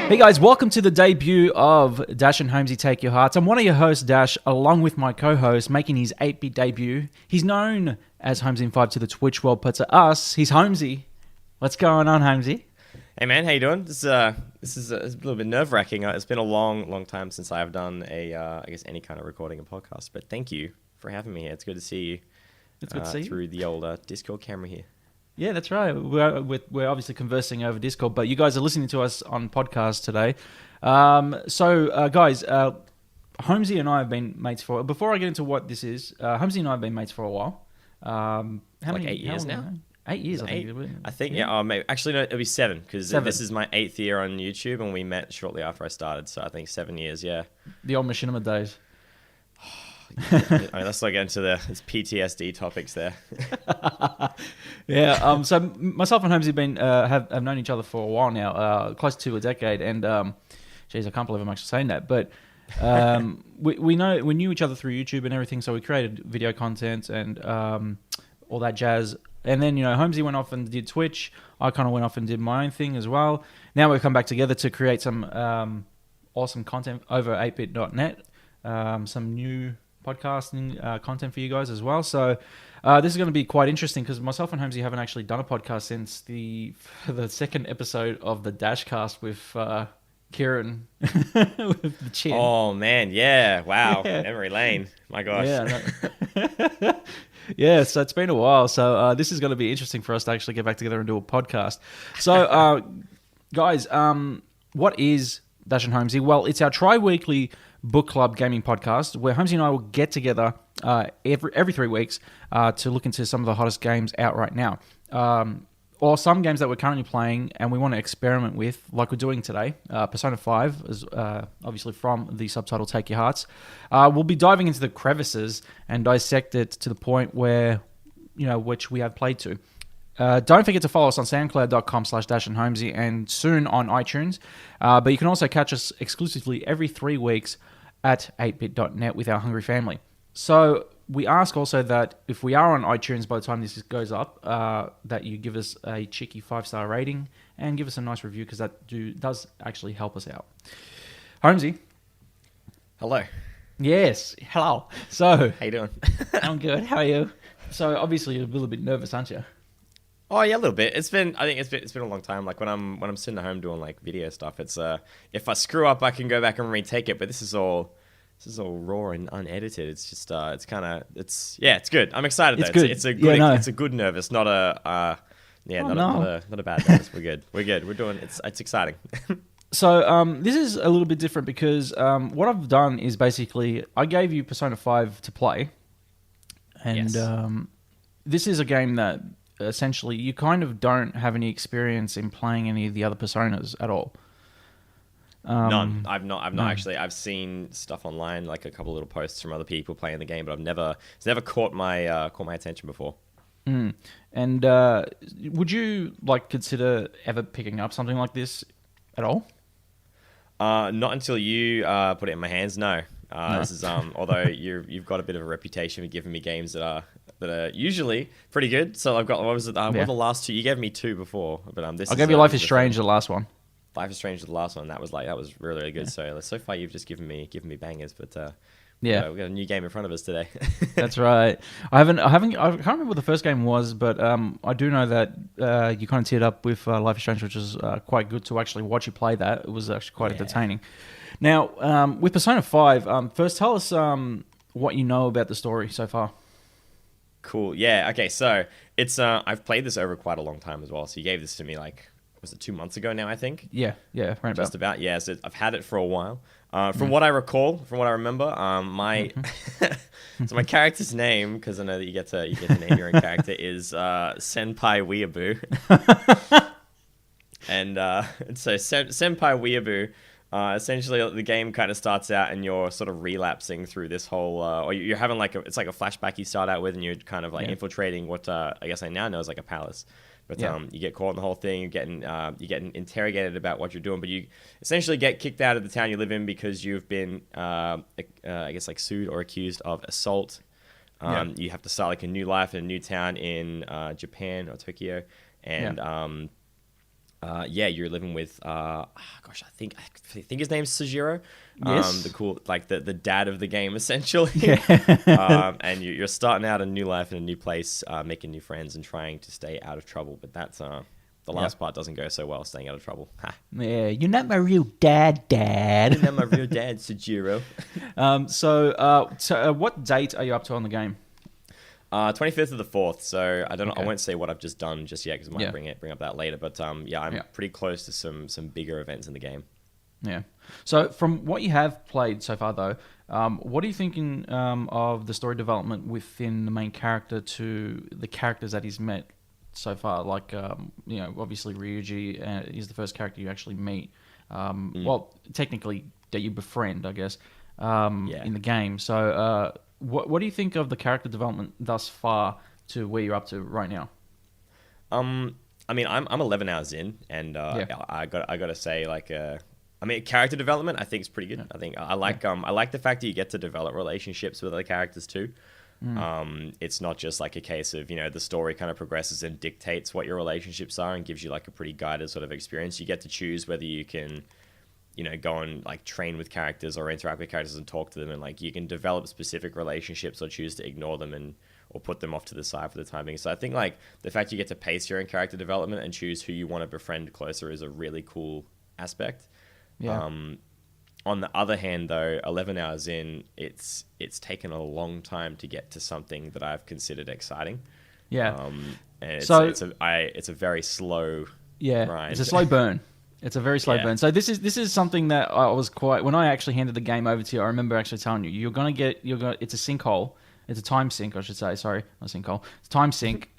Hey guys, welcome to the debut of Dash and Holmesy Take Your Hearts. I'm one of your hosts, Dash, along with my co-host, making his 8-bit debut. He's known as Holmesy5 to the Twitch world, but to us, he's Holmesy. What's going on, Holmesy? Hey man, how you doing? This is a little bit nerve-wracking. It's been a long time since I've done I guess any kind of recording a podcast. But thank you for having me here. It's good to see you. It's good to see you through the old Discord camera here. Yeah, that's right. We're obviously conversing over Discord, but you guys are listening to us on podcast today. Guys, Holmesy and I have been mates for... Before I get into what this is, Holmesy and I have been mates for a while. How many 8 years now? 8 years, I think. Yeah. Maybe, actually, no, it'll be 7 because this is my 8th year on YouTube, and we met shortly after I started. So I think 7 years. Yeah. The old machinima days. Let's not get into the PTSD topics there. Yeah. So myself and Holmesy have known each other for a while now, close to a decade, and geez, I can't believe I'm actually saying that, but we knew each other through YouTube and everything, so we created video content and all that jazz. And then, Holmesy went off and did Twitch. I kind of went off and did my own thing as well. Now we've come back together to create some awesome content over 8bit.net, some new podcasting content for you guys as well. So this is going to be quite interesting because myself and Holmesy haven't actually done a podcast since the second episode of the Dashcast with Kieran with the chin. Oh man, yeah, wow, yeah. Memory lane. My gosh. Yeah. Yeah, so it's been a while. So this is going to be interesting for us to actually get back together and do a podcast. So, guys, what is Dash and Holmesy? Well, it's our tri-weekly book club gaming podcast where Holmesy and I will get together every 3 weeks to look into some of the hottest games out right now. Or some games that we're currently playing and we want to experiment with, like we're doing today. Persona 5 is obviously from the subtitle Take Your Hearts. We'll be diving into the crevices and dissect it to the point where, which we have played to. Don't forget to follow us on soundcloud.com/dashandholmesy and soon on iTunes. But you can also catch us exclusively every 3 weeks at 8bit.net with our hungry family. So we ask also that if we are on iTunes by the time this goes up, that you give us a cheeky 5-star rating and give us a nice review because that does actually help us out. Holmesy. Hello. Yes. Hello. So. How you doing? I'm good. How are you? So obviously you're a little bit nervous, aren't you? Oh yeah, a little bit. I think it's been a long time. Like when I'm sitting at home doing like video stuff, it's if I screw up, I can go back and retake it. But this is all raw and unedited. It's just it's good. I'm excited. It's though. good. It's a good. It's a good nervous, not a not a bad nervous. We're good. We're good. We're doing. It's exciting. So this is a little bit different because what I've done is basically I gave you Persona 5 to play, and yes. This is a game that essentially you kind of don't have any experience in playing any of the other Personas at all. None. I've not actually. I've seen stuff online, like a couple of little posts from other people playing the game, but it's never caught my attention before. Mm. And would you consider ever picking up something like this at all? Not until you put it in my hands. No. No. This is although you've got a bit of a reputation for giving me games that are usually pretty good. So I've got what was it? What were the last 2? You gave me 2 before, but this. I gave you Life is Strange, the last one. Life is Strange, the last one. That was really good. Yeah. So far you've just given me bangers, but yeah, we've got a new game in front of us today. That's right. I can't remember what the first game was, but I do know that you kind of teared up with Life is Strange, which was quite good to actually watch you play that. It was actually quite entertaining. Now, with Persona 5, first tell us what you know about the story so far. Cool. Yeah. Okay. So it's I've played this over quite a long time as well. So you gave this to me was it 2 months ago now? I think. Yeah. Right. Just about. Yeah. So I've had it for a while. From what I recall, from what I remember, my so my character's name, because I know that you get to name your own character, is Senpai Weeaboo. And so Senpai Weeaboo. Essentially, the game kind of starts out and you're sort of relapsing through this whole, or you're having it's like a flashback you start out with, and you're kind of infiltrating what I guess I now know is like a palace. But you get caught in the whole thing. You're getting interrogated about what you're doing, but you essentially get kicked out of the town you live in because you've been, I guess, sued or accused of assault. You have to start a new life in a new town in Japan or Tokyo, and Yeah, you're living with gosh, I think his name's Sujiro. Yes. The cool, like the dad of the game essentially. Yeah. And you're starting out a new life in a new place, making new friends and trying to stay out of trouble. But that's the Yeah. last part doesn't go so well, staying out of trouble. Ha. Yeah, you're not my real dad, And Dad. then my real dad, Sujiro. What date are you up to on the game? 25th of the 4th. So I don't know. I Okay. won't say what I've just done just yet because I might Yeah. bring up that later. But yeah, I'm Yeah. pretty close to some bigger events in the game. Yeah. So from what you have played so far, though, what are you thinking of the story development within the main character to the characters that he's met so far? Like, obviously Ryuji is the first character you actually meet. Well, technically that you befriend, I guess, Yeah. in the game. So, what do you think of the character development thus far to where you're up to right now? I mean, I'm 11 hours in, and Yeah. I got to say, like, I mean, character development I think is pretty good. I think I like the fact that you get to develop relationships with other characters too. It's not just like a case of the story kind of progresses and dictates what your relationships are and gives you like a pretty guided sort of experience. You get to choose whether you can go and like train with characters or interact with characters and talk to them, and like you can develop specific relationships or choose to ignore them or put them off to the side for the time being. So I think like the fact you get to pace your own character development and choose who you want to befriend closer is a really cool aspect. Yeah. On the other hand, though, 11 hours in, it's taken a long time to get to something that I've considered exciting. Yeah. And it's a very slow Yeah, grind. it's a slow burn. It's a very slow Yeah. burn. So this is something that I was quite when I actually handed the game over to you. I remember actually telling you it's a sinkhole. It's a time sink, I should say. Sorry, not sinkhole. It's a time sink.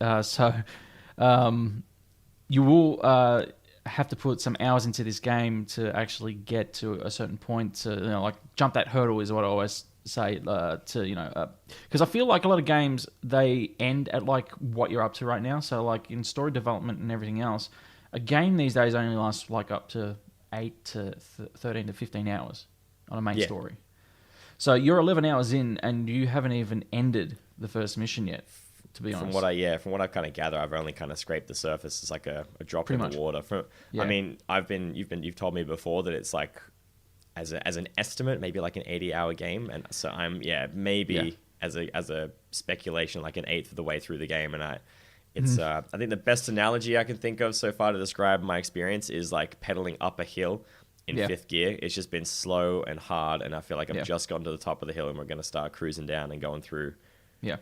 You will have to put some hours into this game to actually get to a certain point to like jump that hurdle is what I always say because I feel like a lot of games they end at like what you're up to right now. So like in story development and everything else, a game these days only lasts like up to 8 to 13 to 15 hours on a main Yeah. story. So you're 11 hours in and you haven't even ended the first mission yet, to be honest. From what I kind of gather, I've only kind of scraped the surface. It's like a drop Pretty in much. the water. Yeah. I mean, you've told me before that it's like as an estimate, maybe like an 80-hour game, and so I'm maybe as a speculation, like an eighth of the way through the game, and I think the best analogy I can think of so far to describe my experience is like pedaling up a hill in fifth gear. It's just been slow and hard, and I feel like I've just gotten to the top of the hill, and we're going to start cruising down and going through. Yeah.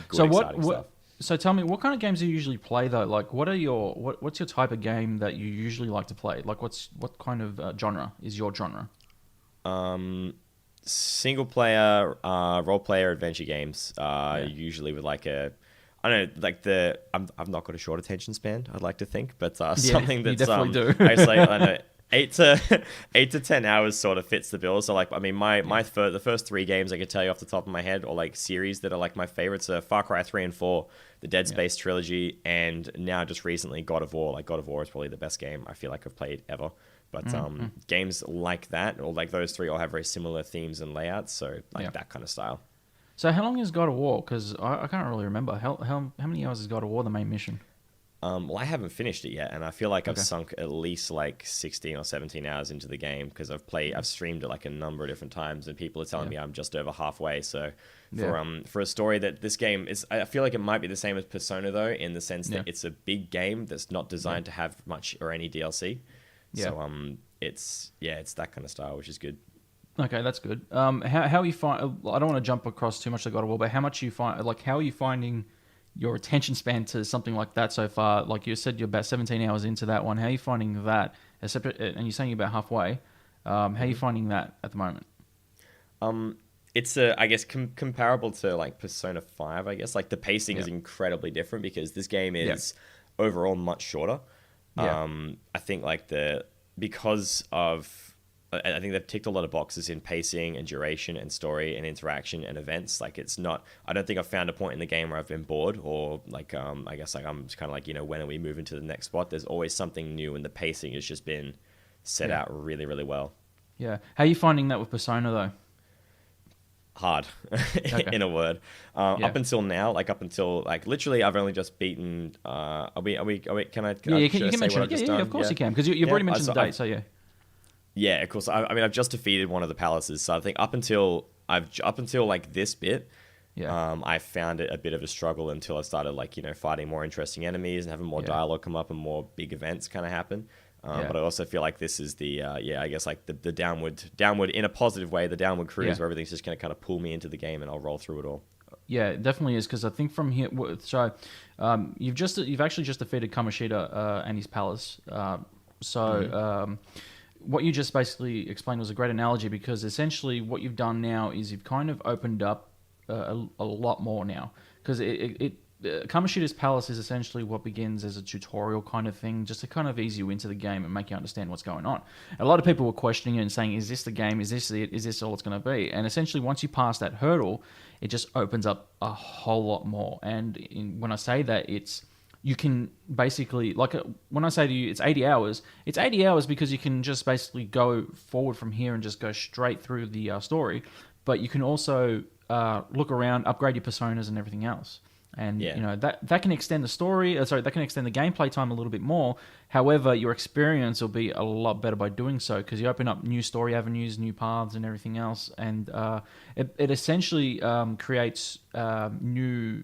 Good, So exciting stuff. So tell me, what kind of games do you usually play though? Like, what's your type of game that you usually like to play? Like, what kind of genre is your genre? Single player, role player adventure games. Usually with like I don't know, like I've not got a short attention span. I'd like to think, but something you that's definitely do. I say I know 8 to 10 hours sort of fits the bill. So like, I mean, the first 3 games I could tell you off the top of my head, or like series that are like my favorites are Far Cry 3 and 4, the Dead Space trilogy, and now just recently God of War. Like God of War is probably the best game I feel like I've played ever. But games like that, or like those 3 all have very similar themes and layouts. So like that kind of style. So how long is God of War? Because I can't really remember. How many hours is God of War the main mission? Well, I haven't finished it yet, and I feel like I've sunk at least like 16 or 17 hours into the game because I've streamed it like a number of different times, and people are telling me I'm just over halfway. So for a story that this game is, I feel like it might be the same as Persona though, in the sense that it's a big game that's not designed to have much or any DLC. Yeah. So it's that kind of style, which is good. Okay, that's good. How you find? I don't want to jump across too much to God of War, but how much you find? Like, how are you finding your attention span to something like that so far? Like you said, you're about 17 hours into that one. How are you finding that? And you're saying you're about halfway. How are you finding that at the moment? It's I guess comparable to like Persona 5. I guess like the pacing is incredibly different because this game is overall much shorter. I think like because of I think they've ticked a lot of boxes in pacing and duration and story and interaction and events. Like it's not, I don't think I've found a point in the game where I've been bored or like, I guess like I'm kind of like, when are we moving to the next spot? There's always something new and the pacing has just been set out really, really well. Yeah. How are you finding that with Persona though? hard Okay. in a word. Yeah. Up until now, like up until like literally, I've only just beaten. Can Yeah, I you should I can say mention what it. I've Yeah, just yeah, done? of course Yeah, you can, because you've yeah. already mentioned the date, so yeah. Yeah, of course. I mean, I've just defeated one of the palaces, so I think up until like this bit, Yeah. I found it a bit of a struggle until I started like fighting more interesting enemies and having more Yeah. dialogue come up and more big events kind of happen. Yeah. But I also feel like this is the I guess like the downward in a positive way, the downward cruise Yeah. where everything's just gonna kind of pull me into the game and I'll roll through it all. Yeah, it definitely is, because I think from here, so you've actually just defeated Kamoshida and his palace. What you just basically explained was a great analogy, because essentially what you've done now is you've kind of opened up a lot more now, because Kamoshida's palace is essentially what begins as a tutorial kind of thing, just to kind of ease you into the game and make you understand what's going on. A lot of people were questioning it and saying, is this the game? Is this it? Is this all it's going to be? And essentially, once you pass that hurdle, it just opens up a whole lot more. And when I say that, you can basically, like when I say to you, it's 80 hours, it's 80 hours because you can just basically go forward from here and just go straight through the story. But you can also look around, upgrade your personas and everything else. And Yeah. that can extend the story. That can extend the gameplay time a little bit more. However, your experience will be a lot better by doing so, because you open up new story avenues, new paths, and everything else. And it essentially creates a new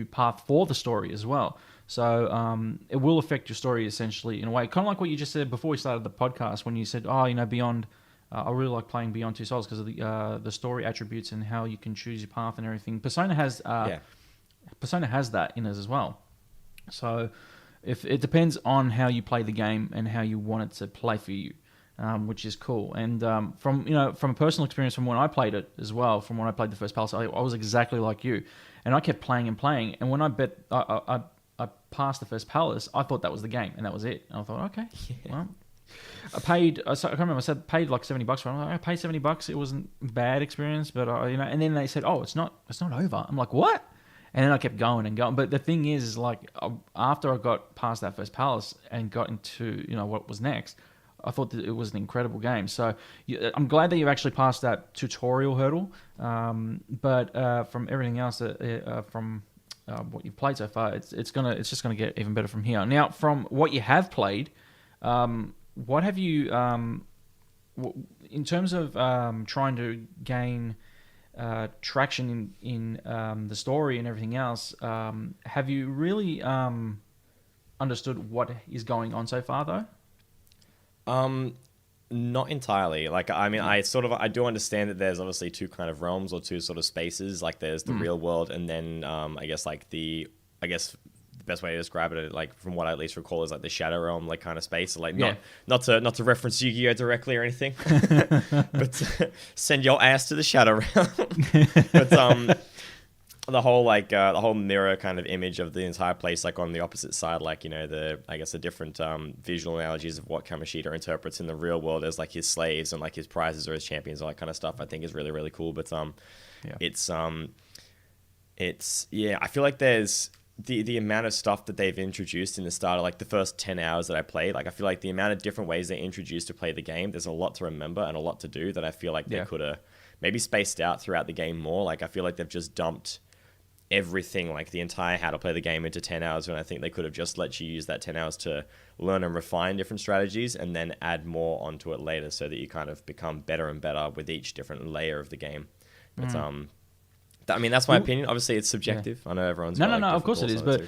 path for the story as well. So it will affect your story essentially in a way, kind of like what you just said before we started the podcast, when you said, Beyond. I really like playing Beyond Two Souls because of the story attributes and how you can choose your path and everything. Persona has that in it as well. So if it depends on how you play the game and how you want it to play for you, which is cool. And from a personal experience from when I played it as well, from when I played the first Palace, I was exactly like you, and I kept playing and playing. And when I passed the first Palace, I thought that was the game and that was it. And I thought, okay, well. I can't remember, I said paid like $70 for it. I'm like, I paid $70. It wasn't a bad experience, but and then they said, oh, it's not over. I'm like, what? And then I kept going and going. But the thing is like, after I got past that first Palace and got into, what was next, I thought that it was an incredible game. So I'm glad that you've actually passed that tutorial hurdle. But from everything else, from what you've played so far, it's just gonna get even better from here. Now, from what you have played, what have you, in terms of trying to gain traction in the story and everything else, have you really understood what is going on so far, though? Not entirely. Like, I mean, I do understand that there's obviously two kind of realms or two sort of spaces. Like, there's the real world, and then I guess the best way to describe it, like from what I at least recall, is like the Shadow Realm, like kind of space. Like not to reference Yu-Gi-Oh directly or anything, but send your ass to the Shadow Realm. But the whole mirror kind of image of the entire place, like on the opposite side, like the different visual analogies of what Kamoshida interprets in the real world as like his slaves and like his prizes or his champions, all that kind of stuff. I think is really really cool. But it's I feel like there's the amount of stuff that they've introduced in the start of like the first 10 hours that I played, like I feel like the amount of different ways they introduced to play the game, there's a lot to remember and a lot to do that I feel like they could have maybe spaced out throughout the game more. Like I feel like they've just dumped everything, like the entire how to play the game, into 10 hours, when I think they could have just let you use that 10 hours to learn and refine different strategies and then add more onto it later, so that you kind of become better and better with each different layer of the game. But I mean, that's my opinion. Obviously, it's subjective. I know everyone's got, no. Of course it is, but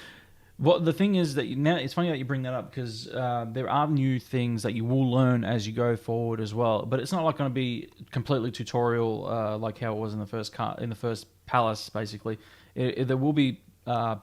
the thing is that now it's funny that you bring that up, because there are new things that you will learn as you go forward as well. But it's not like going to be completely tutorial like how it was in the first Palace. Basically, there will be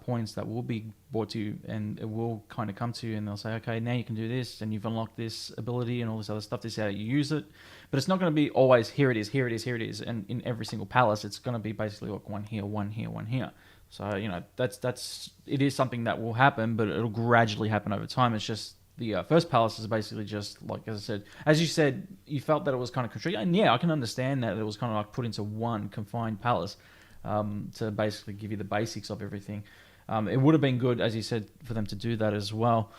points that will be brought to you, and it will kind of come to you, and they'll say, okay, now you can do this, and you've unlocked this ability and all this other stuff. This is how you use it. But it's not going to be always here it is, and in every single Palace, it's going to be basically like one here, one here, one here. So that's it is something that will happen, but it'll gradually happen over time. It's just the first Palace is basically just like, as you said, you felt that it was kind of constricted, and I can understand that it was kind of like put into one confined Palace to basically give you the basics of everything. It would have been good, as you said, for them to do that as well.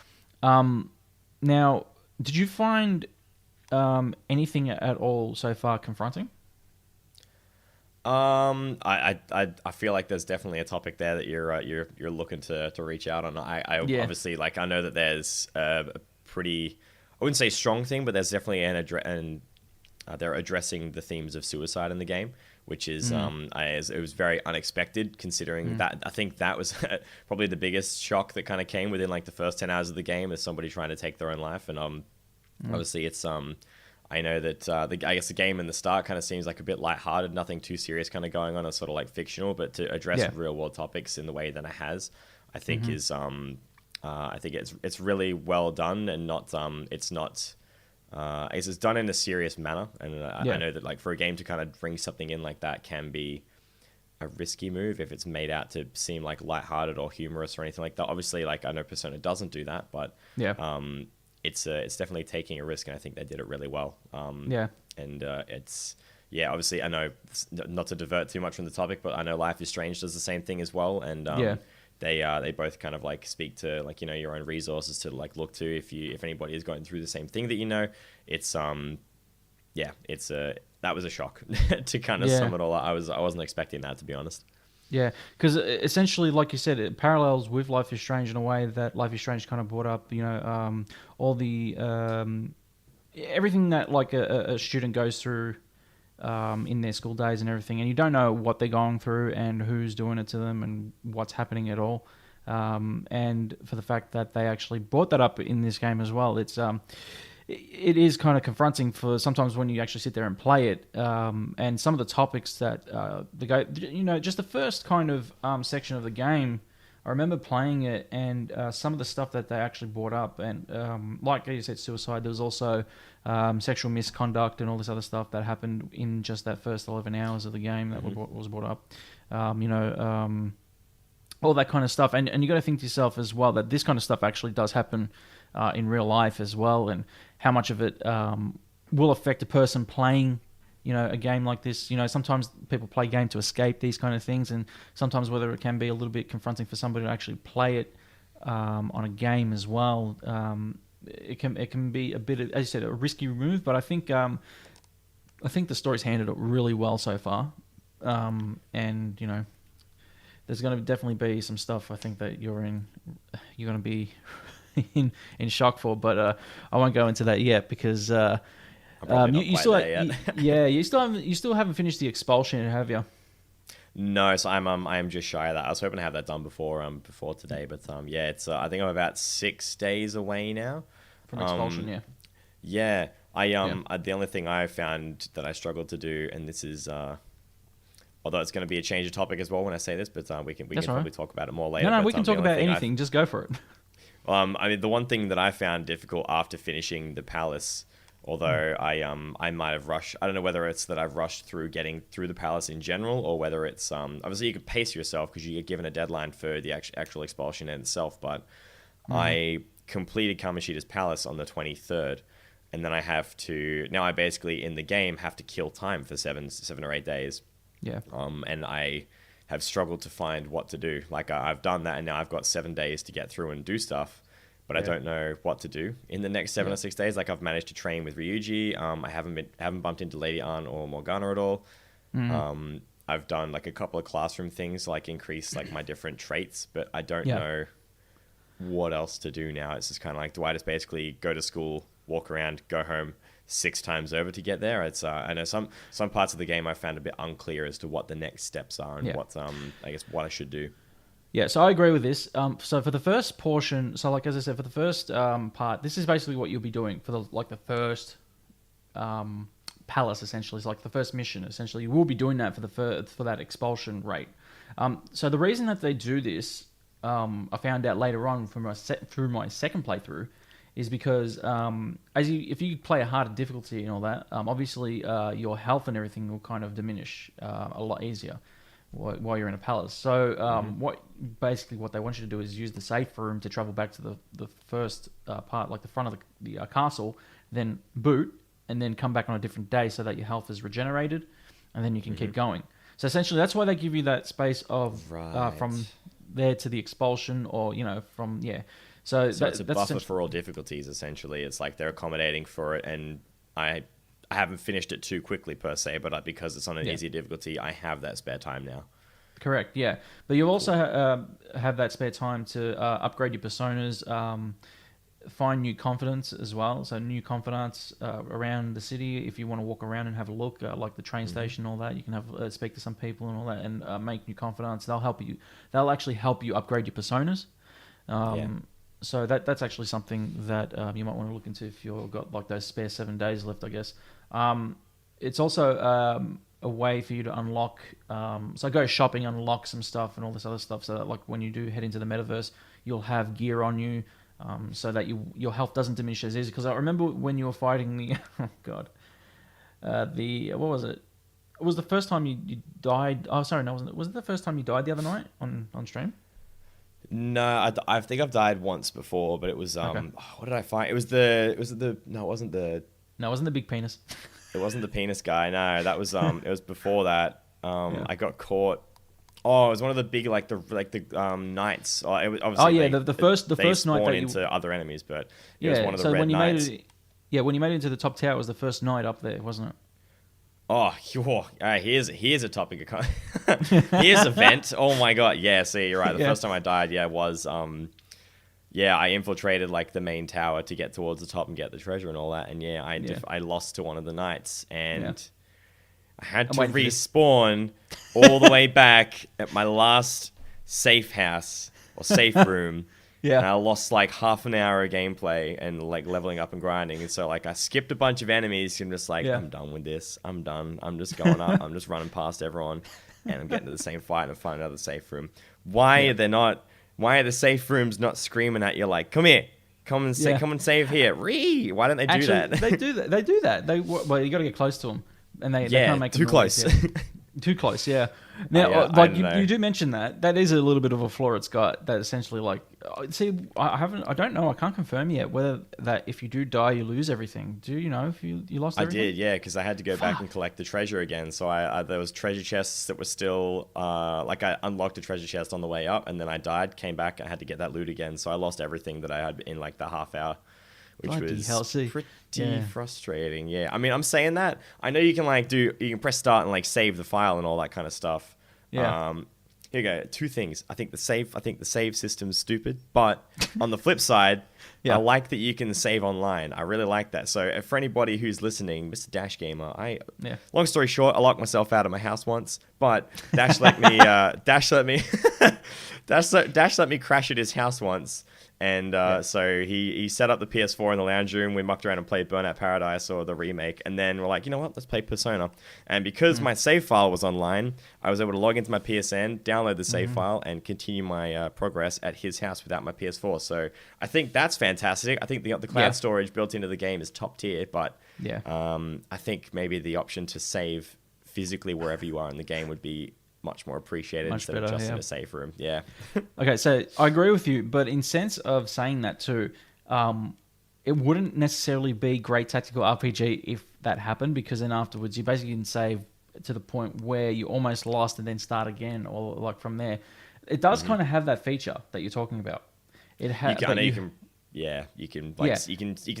Now, did you find anything at all so far confronting? I feel like there's definitely a topic there that you're looking to reach out on. I Yeah. obviously, like, I know that there's a pretty, I wouldn't say strong thing, but there's definitely they're addressing the themes of suicide in the game, which is it was very unexpected considering that. I think that was probably the biggest shock that kind of came within like the first 10 hours of the game, is somebody trying to take their own life. And obviously it's I know that I guess the game in the start kind of seems like a bit lighthearted, nothing too serious kind of going on. It's sort of like fictional, but to address real world topics in the way that it has, I think is I think it's really well done, and not it's not. It's done in a serious manner, and I know that like for a game to kind of bring something in like that can be a risky move if it's made out to seem like lighthearted or humorous or anything like that. Obviously, like I know Persona doesn't do that, but it's definitely taking a risk, and I think they did it really well. And it's obviously I know not to divert too much from the topic, but I know Life is Strange does the same thing as well, and they both kind of like speak to like, you know, your own resources to like look to if anybody is going through the same thing that, you know. It's that was a shock to kind of sum it all up. I wasn't expecting that, to be honest. Yeah, because essentially, like you said, it parallels with Life is Strange in a way that Life is Strange kind of brought up, you know, all the everything that like a student goes through in their school days and everything, and you don't know what they're going through and who's doing it to them and what's happening at all. And for the fact that they actually brought that up in this game as well, it is kind of confronting for sometimes when you actually sit there and play it. And some of the topics that you know, just the first kind of section of the game, I remember playing it, and some of the stuff that they actually brought up, and like you said, suicide. There was also sexual misconduct and all this other stuff that happened in just that first 11 hours of the game that was brought up. You know, all that kind of stuff, and you got to think to yourself as well that this kind of stuff actually does happen in real life as well, and how much of it will affect a person playing, you know, a game like this. You know, sometimes people play game to escape these kind of things, and sometimes whether it can be a little bit confronting for somebody to actually play it on a game as well. It can be a bit of, as you said, a risky move, but I think the story's handled it really well so far, and you know, there's going to definitely be some stuff I think that you're going to be in shock for, but I won't go into that yet because you still haven't finished the expulsion, have you? No, so I am just shy of that. I was hoping to have that done before today, but it's I think I'm about 6 days away now From expulsion. Yeah, the only thing I found that I struggled to do, and this is although it's going to be a change of topic as well when I say this, but we can probably talk about it more later. No, but, we can talk about anything. Just go for it. I mean, the one thing that I found difficult after finishing the palace, although I might have rushed. I don't know whether it's that I've rushed through getting through the palace in general, or whether it's obviously you could pace yourself because you get given a deadline for the actual expulsion in itself. But I completed Kamoshida's palace on the 23rd, and then I have to now. I basically in the game have to kill time for 7 or 8 days. Yeah. And I have struggled to find what to do. Like I've done that, and now I've got 7 days to get through and do stuff, but I don't know what to do in the next 7 or 6 days. Like I've managed to train with Ryuji. I haven't bumped into Lady Ann or Morgana at all. I've done like a couple of classroom things, like increase like my different traits, but I don't know what else to do now. It's just kind of like, do I just basically go to school, walk around, go home 6 times over to get there? It's I know some parts of the game I found a bit unclear as to what the next steps are and what I guess what I should do. Yeah, so I agree with this. So for the first portion, so like as I said, for the first part, this is basically what you'll be doing for the first palace. Essentially, it's like the first mission. Essentially, you will be doing that for that expulsion rate. So the reason that they do this, I found out later on through my second playthrough, is because if you play a harder difficulty and all that, obviously your health and everything will kind of diminish a lot easier while you're in a palace. So what they want you to do is use the safe room to travel back to the first part, like the front of the castle, then boot, and then come back on a different day so that your health is regenerated, and then you can keep going. So essentially, that's why they give you that space of from there to the expulsion, or from So it's a buffer for all difficulties. Essentially, it's like they're accommodating for it, and I I haven't finished it too quickly per se, but because it's on an Yeah. easy difficulty, I have that spare time now. Correct, yeah. But you also have that spare time to upgrade your personas, find new confidants as well. So new confidants around the city. If you want to walk around and have a look, like the train station, all that, you can have speak to some people and all that, and make new confidants. They'll help you. They'll actually help you upgrade your personas. So that's actually something that you might want to look into if you've got like those spare 7 days left, I guess. It's also a way for you to unlock. So go shopping, unlock some stuff and all this other stuff. So that like when you do head into the metaverse, you'll have gear on you, so that your health doesn't diminish as easy. Because I remember when you were fighting the oh god, what was it? It was the first time you died. Oh, sorry, no, wasn't it? Was it the first time you died the other night on stream? No, I think I've died once before, but it was what did I fight? It wasn't the No, it wasn't the big penis. It wasn't the penis guy. No, that was it was before that. I got caught. Oh, it was one of the big like the knights. Oh, it was obviously the first night that you into other enemies, but it was one of the so red when you knights. when you made it into the top tower, it was the first night up there, wasn't it? Oh, here's a topic. Here's a vent. Oh my god. Yeah, see, you're right. The first time I died, was I infiltrated like the main tower to get towards the top and get the treasure and all that. And I lost to one of the knights, and I had to respawn all the way back at my last safe house or safe room. Yeah. And I lost like half an hour of gameplay and like leveling up and grinding. And so like I skipped a bunch of enemies. I'm just like, I'm done with this. I'm done. I'm just going up. I'm just running past everyone. And I'm getting to the same fight and find another safe room. Why are the safe rooms not screaming at you like, come here. Come and save here. Why don't they do that? They do that. They do that. Well, you got to get close to them. And they can't make too close. Too close, yeah. Now, you do mention that. That is a little bit of a flaw it's got. That essentially, like, see, I don't know. I can't confirm yet whether that if you do die, you lose everything. Do you know if you lost everything? I did, yeah, because I had to go back and collect the treasure again. So there was treasure chests that were still, I unlocked a treasure chest on the way up, and then I died, came back, I had to get that loot again. So I lost everything that I had in like the half hour. Which was pretty frustrating. Yeah, I mean, I'm saying that. I know you can you can press start and like save the file and all that kind of stuff. Yeah. Here you go. Two things. I think the save system's stupid, but on the flip side, I like that you can save online. I really like that. So for anybody who's listening, Mr. Dash Gamer, long story short, I locked myself out of my house once, but Dash let me Dash let me crash at his house once. And so he set up the PS4 in the lounge room. We mucked around and played Burnout Paradise or the remake. And then we're like, you know what? Let's play Persona. And because my save file was online, I was able to log into my PSN, download the save file, and continue my progress at his house without my PS4. So I think that's fantastic. I think the cloud storage built into the game is top tier. But I think maybe the option to save physically wherever you are in the game would be much more appreciated instead of just in a safe room. Yeah. Okay, so I agree with you, but in sense of saying that too, it wouldn't necessarily be great tactical RPG if that happened, because then afterwards you basically can save to the point where you almost lost and then start again, or like from there. It does kind of have that feature that you're talking about. You can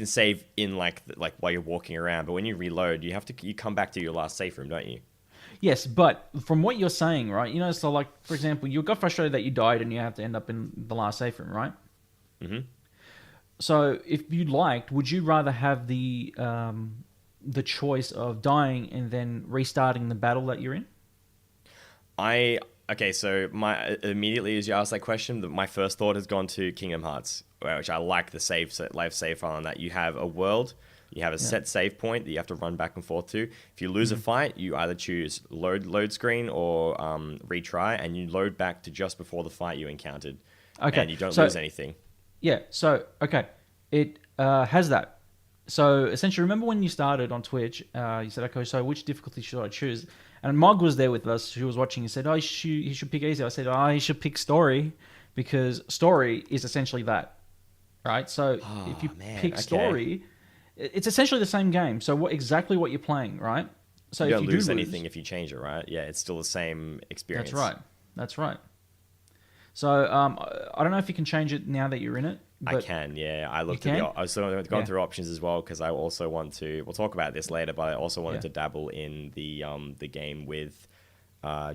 save in like while you're walking around, but when you reload, you come back to your last safe room, don't you? Yes, but from what you're saying, right? You know, so like, for example, you got frustrated that you died and you have to end up in the last safe room, right? Mm-hmm. So if you liked, would you rather have the choice of dying and then restarting the battle that you're in? So immediately as you asked that question, my first thought has gone to Kingdom Hearts, which I like the live save file on that. You have a world. You have a set save point that you have to run back and forth to. If you lose a fight, you either choose load screen or retry, and you load back to just before the fight you encountered. Okay. And you don't lose anything. Yeah, so, it has that. So, essentially, remember when you started on Twitch, you said, okay, so which difficulty should I choose? And Mog was there with us, who was watching, and said, he should pick easy. I said, he should pick story, because story is essentially that, right? So, if you pick story... It's essentially the same game. So exactly what you're playing, right? So you don't lose anything if you change it, right? Yeah, it's still the same experience. That's right. So I don't know if you can change it now that you're in it. I But can, yeah. I looked you at can? I was sort of going Yeah. through options as well because I also want to. We'll talk about this later, but I also wanted Yeah. to dabble in the game with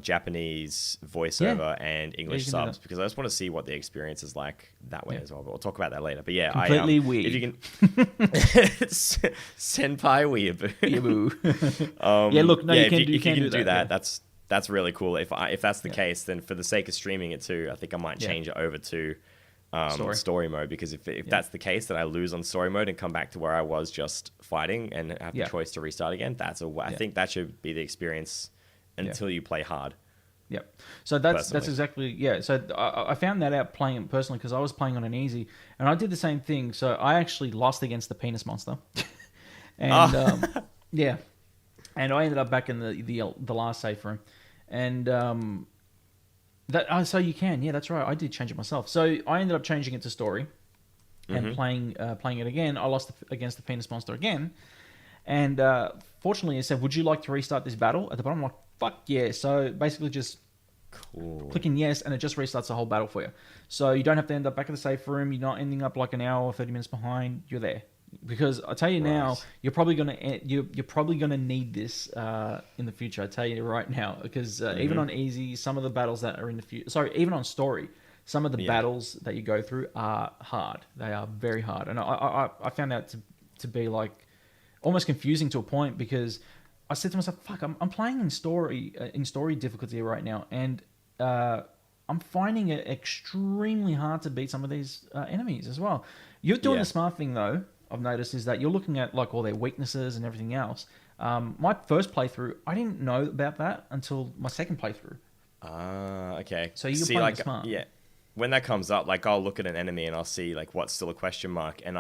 Japanese Yeah. voiceover and Yeah, you English can do subs that. because I just want to see what the experience is like that way Yeah. as well. But we'll talk about that later. But yeah, Completely if you weird. can senpai Yeah, weeaboo. boo. Yeah, look, no, Yeah, you if can you, do, if you can do yeah. that, that's really cool. If that's the Yeah. case, then for the sake of streaming it too, I think I might Yeah. change it over to Story. mode because if Yeah. that's the case, then I lose on story mode and come back to where I was just fighting and have Yeah. the choice to restart again. I Yeah. think that should be the experience until you play hard. Yep. So that's Personally. exactly, yeah. So I found that out playing it personally because I was playing on an easy, and I did the same thing. So I actually lost against the penis monster, and yeah, and I ended up back in the last safe room, and so you can, yeah, that's right. I did change it myself. So I ended up changing it to story, and playing it again. I lost against the penis monster again, and fortunately, it said, "Would you like to restart this battle?" At the bottom, I'm like, "Fuck yeah!" So basically, just Cool. clicking yes, and it just restarts the whole battle for you. So you don't have to end up back in the safe room. You're not ending up like an hour or 30 minutes behind. You're there. Because I tell you now, Right. you're probably gonna need this in the future. I tell you right now, because even on easy, some of the battles that are in the future, sorry, even on story, some of the battles that you go through are hard. They are very hard, and I found that to be like almost confusing to a point because I said to myself, "Fuck, I'm playing in story difficulty right now, and I'm finding it extremely hard to beat some of these enemies as well." You're doing the smart thing though. I've noticed is that you're looking at like all their weaknesses and everything else. My first playthrough, I didn't know about that until my second playthrough. Ah, okay. So you're See, playing like, smart. yeah, when that comes up, like, I'll look at an enemy and I'll see like what's still a question mark, and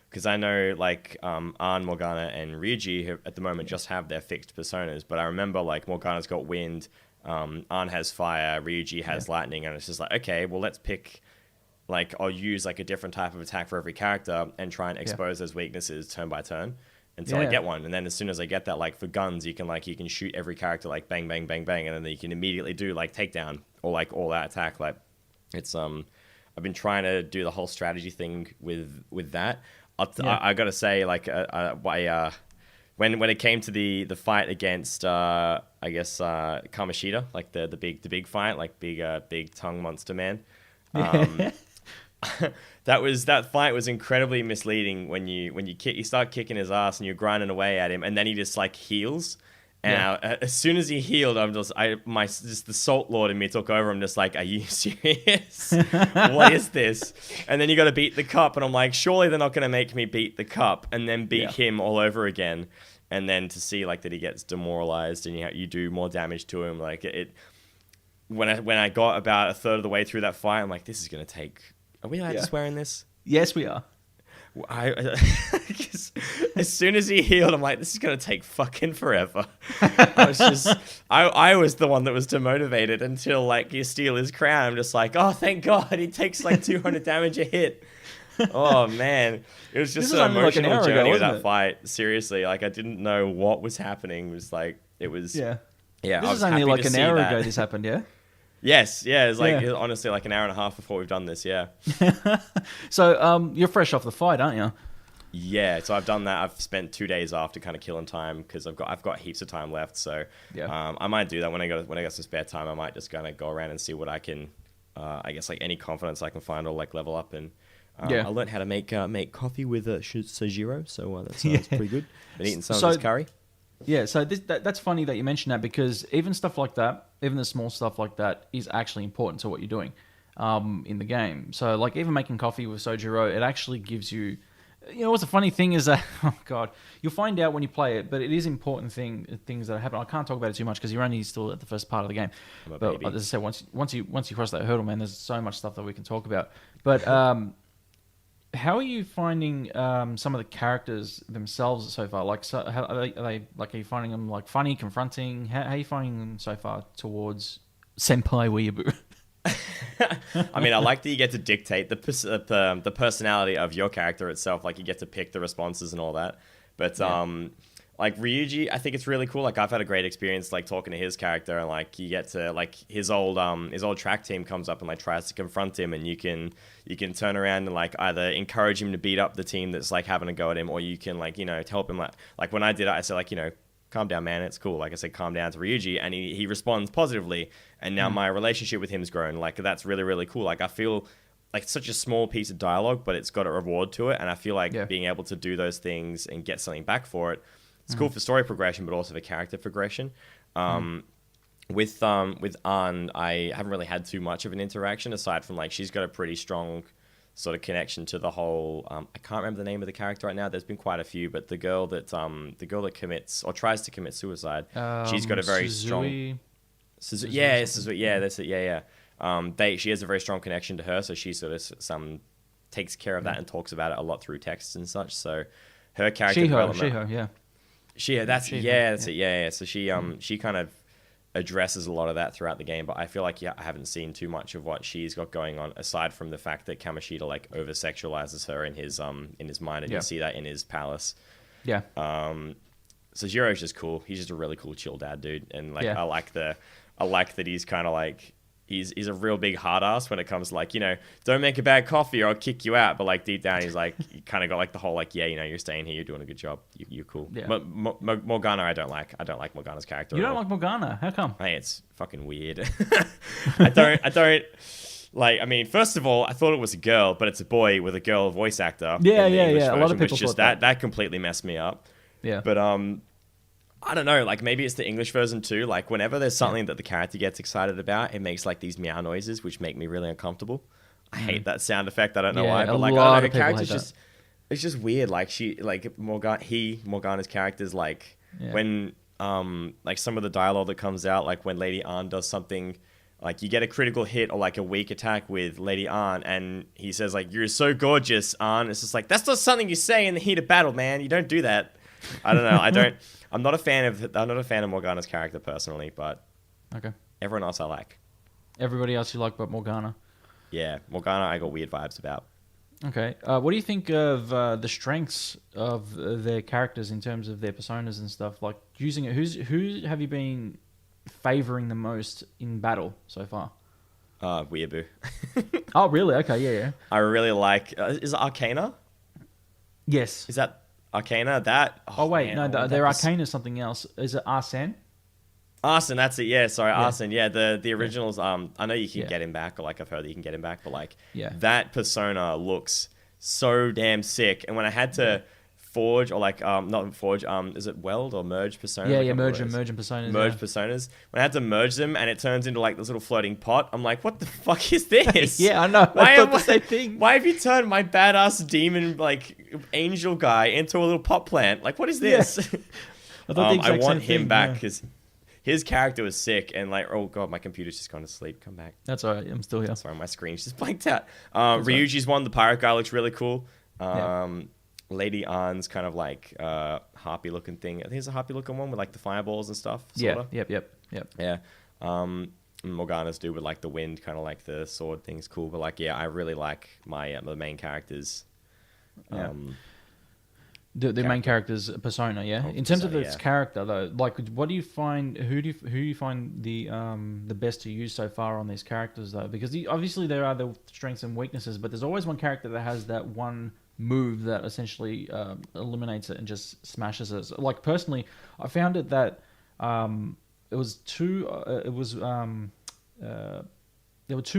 because I know like Arn, Morgana, and Ryuji at the moment just have their fixed personas, but I remember like Morgana's got wind, Arn has fire, Ryuji has lightning, and it's just like, okay, well, let's pick. Like, I'll use like a different type of attack for every character and try and expose those weaknesses turn by turn until I get one. And then as soon as I get that, like for guns, you can shoot every character like bang, bang, bang, bang, and then you can immediately do like takedown or like all out attack. Like it's I've been trying to do the whole strategy thing with that. I gotta say, like when it came to the fight against I guess Kamoshida, like the big fight, like big tongue monster man. That fight was incredibly misleading when you start kicking his ass and you're grinding away at him, and then he just like heals. And as soon as he healed, just the Salt Lord in me took over. I'm just like, are you serious? What is this? And then you got to beat the cup, and I'm like, surely they're not going to make me beat the cup and then beat him all over again. And then to see like that he gets demoralized and you do more damage to him, like it. When I got about a third of the way through that fight, I'm like, this is going to take. Are we allowed to swear in this? Yes, we are. As soon as he healed, I'm like, this is gonna take fucking forever. I was the one that was demotivated until like you steal his crown. I'm just like, oh, thank God, he takes like 200 damage a hit. Oh man, it was just an emotional journey with that fight. Seriously, like I didn't know what was happening. It was like it was. Yeah. This is only like an hour ago. This happened. Yeah. Yes, yeah, it's like honestly like an hour and a half before we've done this, yeah. So you're fresh off the fight, aren't you? Yeah, so I've done that. I've spent 2 days after kind of killing time because I've got heaps of time left. So I might do that when I got some spare time. I might just kind of go around and see what I can, I guess like any confidence I can find or like level up. And I learned how to make coffee with Sojiro, so that's pretty good. Been eating some of his curry. Yeah, so that's funny that you mentioned that because even stuff like that, even the small stuff like that, is actually important to what you're doing in the game. So, like, even making coffee with Sojiro, it actually gives you... You know, what's the funny thing is that... Oh, God. You'll find out when you play it, but it is important things that happen. I can't talk about it too much because you're only still at the first part of the game. But as I said, once you cross that hurdle, man, there's so much stuff that we can talk about. But... how are you finding some of the characters themselves so far? Like, are you finding them like funny, confronting? How are you finding them so far towards Senpai Weeaboo? I mean, I like that you get to dictate the personality of your character itself. Like, you get to pick the responses and all that. But like Ryuji, I think it's really cool. Like I've had a great experience like talking to his character, and like you get to like his old track team comes up and like tries to confront him, and you can turn around and like either encourage him to beat up the team that's like having a go at him, or you can like, you know, to help him. Like when I did it, I said like, you know, calm down, man, it's cool. Like I said, calm down to Ryuji, and he responds positively, and now my relationship with him has grown. Like that's really, really cool. Like I feel like it's such a small piece of dialogue, but it's got a reward to it, and I feel like being able to do those things and get something back for it, it's cool for story progression, but also for character progression. With Ann, I haven't really had too much of an interaction aside from like she's got a pretty strong sort of connection to the whole. I can't remember the name of the character right now. There's been quite a few, but the girl that commits or tries to commit suicide, she's got a very strong. Yeah, that's it. Yeah. She has a very strong connection to her, so she sort of takes care of that and talks about it a lot through texts and such. So her character development. That's it. Yeah. So she kind of addresses a lot of that throughout the game, but I feel like I haven't seen too much of what she's got going on aside from the fact that Kamoshida like over sexualizes her in his mind, and you see that in his palace. Yeah. So Jiro's just cool. He's just a really cool chill dad dude, and like I like that he's kind of like he's a real big hard ass when it comes to like, you know, don't make a bad coffee or I'll kick you out. But like deep down, he's like, you kind of got like the whole like, yeah, you know, you're staying here, you're doing a good job, you're cool. Yeah. Morgana, I don't like Morgana's character. You don't like Morgana? How come? Hey, it's fucking weird. I don't. Like, I mean, first of all, I thought it was a girl, but it's a boy with a girl voice actor. Yeah. A lot of people thought that completely messed me up. Yeah. But I don't know, like maybe it's the English version too. Like whenever there's something that the character gets excited about, it makes like these meow noises, which make me really uncomfortable. I hate that sound effect. I don't know why, but like I don't know, her character's it's just weird. Like Morgana's character's like when like some of the dialogue that comes out, like when Lady Ann does something, like you get a critical hit or like a weak attack with Lady Ann, and he says like, "You're so gorgeous, Ann." It's just like, that's not something you say in the heat of battle, man. You don't do that. I don't know. I'm not a fan of Morgana's character personally, but everyone else I like. Everybody else you like but Morgana? Yeah, Morgana I got weird vibes about. Okay. What do you think of the strengths of their characters in terms of their personas and stuff? Like using it, who have you been favoring the most in battle so far? Weeaboo. Oh, really? Okay, yeah. I really like... is it Arcana? Yes. Is that... Arcana, that... Oh wait, man, no, their Arcana is something else. Is it Arsene? Arsene, that's it. Yeah, sorry, Arsene. Yeah, the originals. I know you can get him back, or like I've heard that you can get him back, but like that persona looks so damn sick. And when I had to forge or like not forge, is it weld or merge personas? Yeah, merge and personas. Merge personas. When I had to merge them and it turns into like this little floating pot, I'm like, what the fuck is this? Yeah, I know. I thought the same thing. Why have you turned my badass demon like angel guy into a little pot plant? Like, what is this? I want him back because his character was sick, and like, oh god, my computer's just gone to sleep. Come back. That's alright. I'm still here. Sorry, my screen's just blanked out. Ryuji's one. The pirate guy looks really cool. Lady Ann's kind of like harpy looking thing. I think it's a harpy looking one with like the fireballs and stuff. Sorta. Yep. Yeah. Morgana's dude with like the wind, kind of like the sword thing's cool. But like, yeah, I really like my the main characters. The main character's persona, yeah. In terms of its character, though, like, what do you find? Who you find the best to use so far on these characters, though? Because obviously there are the strengths and weaknesses, but there's always one character that has that one move that essentially eliminates it and just smashes it. So, like personally, I found it that there were two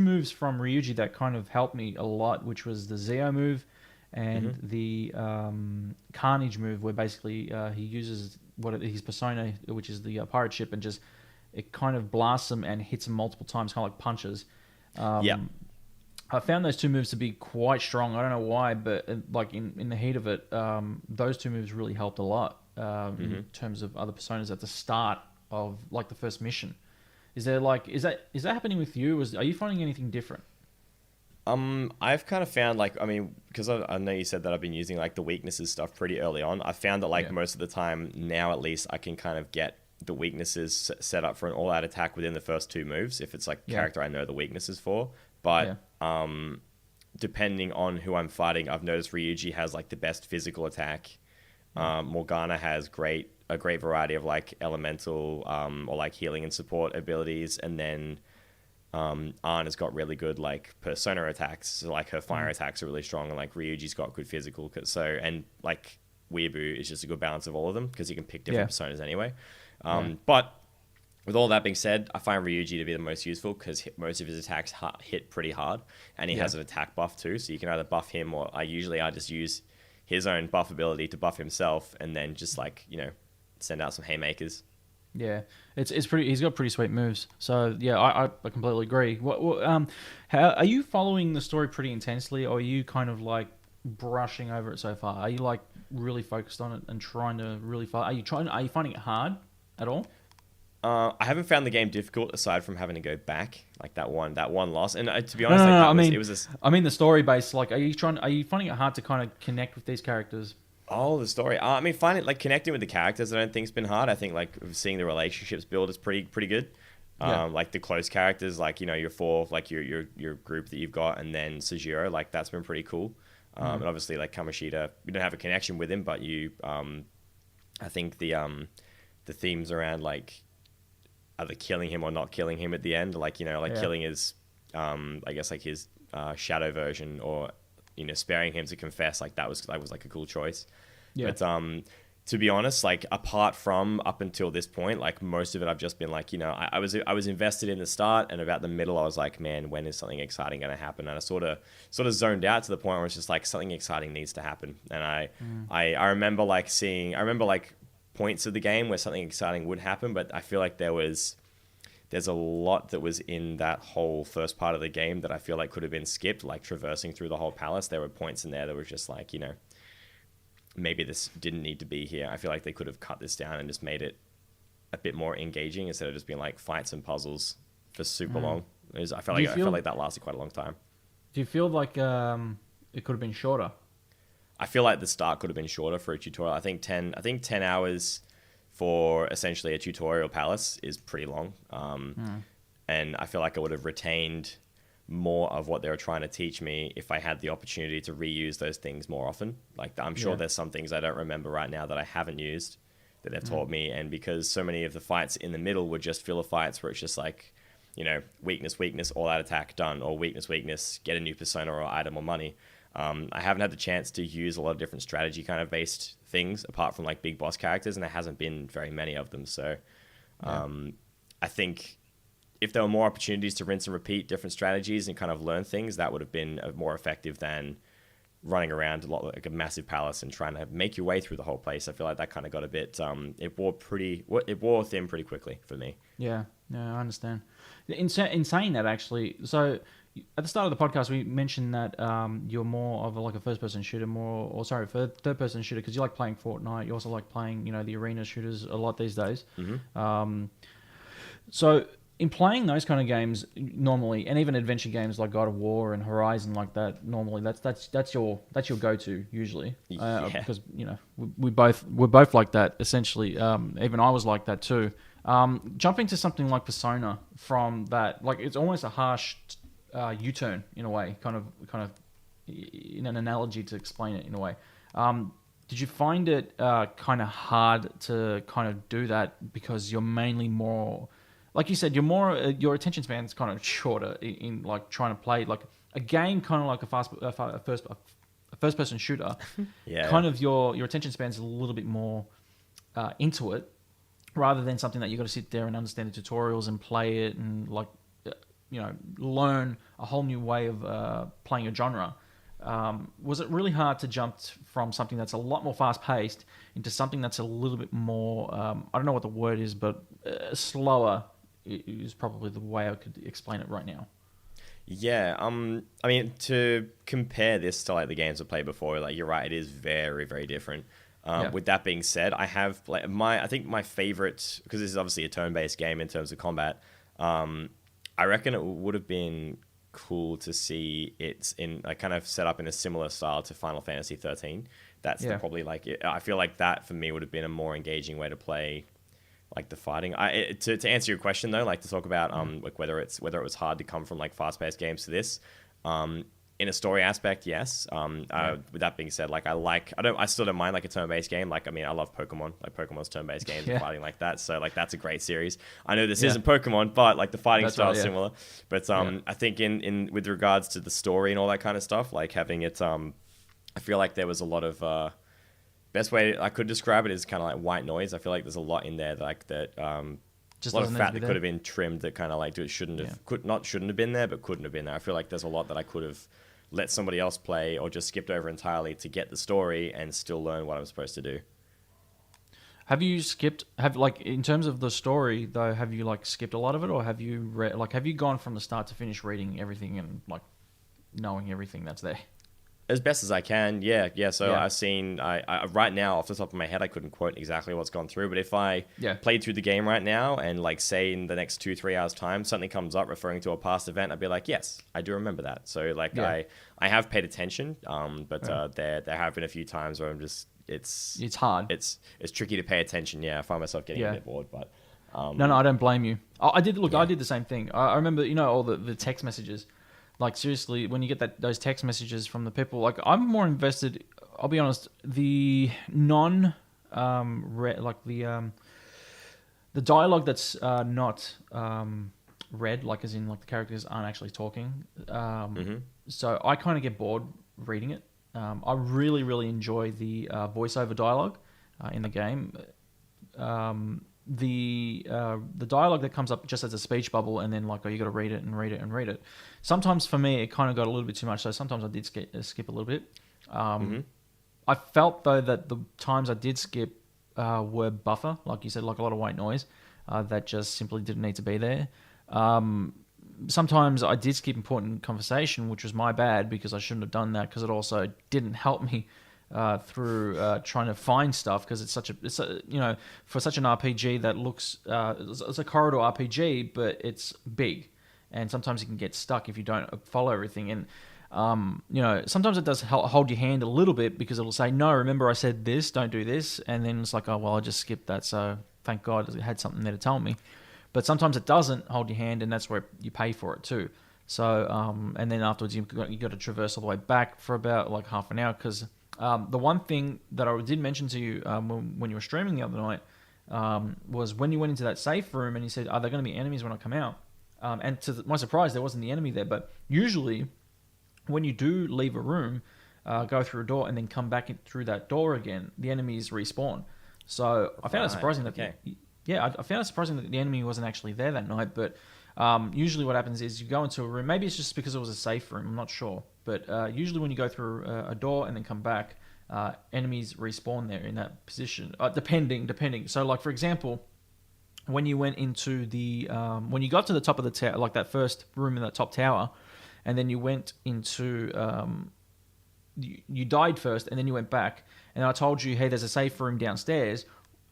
moves from Ryuji that kind of helped me a lot, which was the Zeo move and the Carnage move, where basically he uses his persona, which is the pirate ship, and just it kind of blasts him and hits him multiple times, kind of like punches. I found those two moves to be quite strong. I don't know why, but like in the heat of it, those two moves really helped a lot in terms of other personas at the start of like the first mission. Is that happening with you? Are you finding anything different? I've kind of found like, I mean, because I know you said that I've been using like the weaknesses stuff pretty early on. I found that like most of the time now, at least, I can kind of get the weaknesses set up for an all-out attack within the first two moves if it's like character I know the weaknesses for. But depending on who I'm fighting, I've noticed Ryuji has like the best physical attack. Morgana has great a great variety of like elemental or like healing and support abilities, and then Ahn has got really good like persona attacks. So like her fire attacks are really strong, and like Ryuji's got good physical. So and like Weeaboo is just a good balance of all of them because you can pick different personas anyway. But with all that being said, I find Ryuji to be the most useful because most of his attacks hit pretty hard, and he has an attack buff too. So you can either buff him, or I just use his own buff ability to buff himself, and then just like send out some haymakers. Yeah, it's pretty. He's got pretty sweet moves. So yeah, I completely agree. How are you following the story pretty intensely, or are you kind of like brushing over it so far? Are you like really focused on it and trying to really follow? Are you finding it hard at all? I haven't found the game difficult aside from having to go back like that one loss. And to be honest, I mean the story based. Like, are you finding it hard to kind of connect with these characters? Oh, the story. I mean, finding like connecting with the characters, I don't think's been hard. I think like seeing the relationships build is pretty good. Like the close characters, like your four, like your group that you've got, and then Sujiro, like that's been pretty cool. And obviously like Kamoshida, we don't have a connection with him, but I think the themes around like either killing him or not killing him at the end, like killing his, I guess like his shadow version, or sparing him to confess, like that was like a cool choice. But to be honest, like apart from up until this point, like most of it I've just been like, I was invested in the start, and about the middle I was like, man, when is something exciting going to happen? And I sort of zoned out to the point where it's just like something exciting needs to happen. And I remember like points of the game where something exciting would happen, but I feel like there's a lot that was in that whole first part of the game that I feel like could have been skipped, like traversing through the whole palace. There were points in there that were just like, maybe this didn't need to be here. I feel like they could have cut this down and just made it a bit more engaging instead of just being like fights and puzzles for super long. I felt like that lasted quite a long time. Do you feel like it could have been shorter? I feel like the start could have been shorter for a tutorial. I think 10 hours for essentially a tutorial palace is pretty long. And I feel like I would have retained more of what they were trying to teach me if I had the opportunity to reuse those things more often. Like I'm sure there's some things I don't remember right now that I haven't used that they've taught me. And because so many of the fights in the middle were just filler fights where it's just like, weakness, all out attack, done, or weakness, get a new persona or item or money. I haven't had the chance to use a lot of different strategy kind of based things apart from like big boss characters, and there hasn't been very many of them. So I think if there were more opportunities to rinse and repeat different strategies and kind of learn things, that would have been more effective than running around a lot like a massive palace and trying to make your way through the whole place. I feel like that kind of got a bit it wore thin pretty quickly for me. Yeah, I understand. In saying that, actually, so at the start of the podcast, we mentioned that you're more of a first-person shooter, third-person shooter, because you like playing Fortnite. You also like playing, the arena shooters a lot these days. So in playing those kind of games normally, and even adventure games like God of War and Horizon like that, normally that's your go-to usually. Because we're both like that essentially. Even I was like that too. Jumping to something like Persona from that, like it's almost a harsh U-turn in a way, kind of in an analogy to explain it in a way. Did you find it kind of hard to kind of do that because you're mainly more, like you said, your attention span's kind of shorter in like trying to play like a game, kind of like a first-person shooter. Kind of your attention span's a little bit more into it, rather than something that you got to sit there and understand the tutorials and play it and like learn a whole new way of playing a genre. Was it really hard to jump from something that's a lot more fast-paced into something that's a little bit more, I don't know what the word is, but slower is probably the way I could explain it right now. Yeah, I mean, to compare this to like the games I played before, like you're right, it is very, very different. With that being said, I have like I think my favorite, because this is obviously a turn-based game in terms of combat. I reckon it would have been cool to see it in like kind of set up in a similar style to Final Fantasy 13. That's probably like I feel like that for me would have been a more engaging way to play like the fighting. To answer your question though, like to talk about like whether it was hard to come from like fast-paced games to this. in a story aspect, yes. With that being said, like I still don't mind like a turn-based game. Like, I mean, I love Pokemon. Like Pokemon's turn-based games and fighting like that. So like that's a great series. I know this isn't Pokemon, but like the fighting style is similar. But I think in with regards to the story and all that kind of stuff, like having it, I feel like there was a lot of best way I could describe it is kind of like white noise. I feel like there's a lot in there Just a lot of doesn't fat need to that be could have been trimmed that kind of like shouldn't have been there, but couldn't have been there. I feel like there's a lot that I could have let somebody else play or just skipped over entirely to get the story and still learn what I'm supposed to do. Have you skipped? Like in terms of the story though? Have you like skipped a lot of it, or have you read? Like, have you gone from the start to finish reading everything and like knowing everything that's there? As best as I can, yeah. So I've seen, I right now off the top of my head, I couldn't quote exactly what's gone through, but if I played through the game right now and like say in the next 2-3 hours time, something comes up referring to a past event, I'd be like, yes, I do remember that. So like I have paid attention, but there have been a few times where I'm just, it's hard. It's tricky to pay attention. Yeah, I find myself getting a bit bored, but no, I don't blame you. I did the same thing. I remember, all the text messages. Like seriously, when you get those text messages from the people, like I'm more invested. I'll be honest. The the dialogue that's not read, like as in like the characters aren't actually talking. So I kind of get bored reading it. I really enjoy the voiceover dialogue in the game. The dialogue that comes up just as a speech bubble, and then like, you got to read it and read it and read it. Sometimes for me, it kind of got a little bit too much, so sometimes I did skip a little bit. I felt though that the times I did skip were buffer, like you said, like a lot of white noise that just simply didn't need to be there. Sometimes I did skip important conversation, which was my bad because I shouldn't have done that, because it also didn't help me through trying to find stuff, because it's for such an RPG that looks it's a corridor RPG, but it's big, and sometimes you can get stuck if you don't follow everything. And sometimes it does hold your hand a little bit, because it'll say, no, remember I said this, don't do this, and then it's like, oh well, I just skipped that, so thank God it had something there to tell me. But sometimes it doesn't hold your hand, and that's where you pay for it too. So and then afterwards you got to traverse all the way back for about like half an hour, because the one thing that I did mention to you when you were streaming the other night was when you went into that safe room and you said, are there going to be enemies when I come out? And to my surprise, there wasn't the enemy there. But usually when you do leave a room, go through a door and then come back through that door again, the enemies respawn. So I found it surprising that I found it surprising that the enemy wasn't actually there that night. But usually what happens is you go into a room. Maybe it's just because it was a safe room. I'm not sure. But usually when you go through a door and then come back, enemies respawn there in that position, depending. So like, for example, when you went into when you got to the top of the tower, like that first room in that top tower, and then you went into, you died first and then you went back, and I told you, hey, there's a safe room downstairs,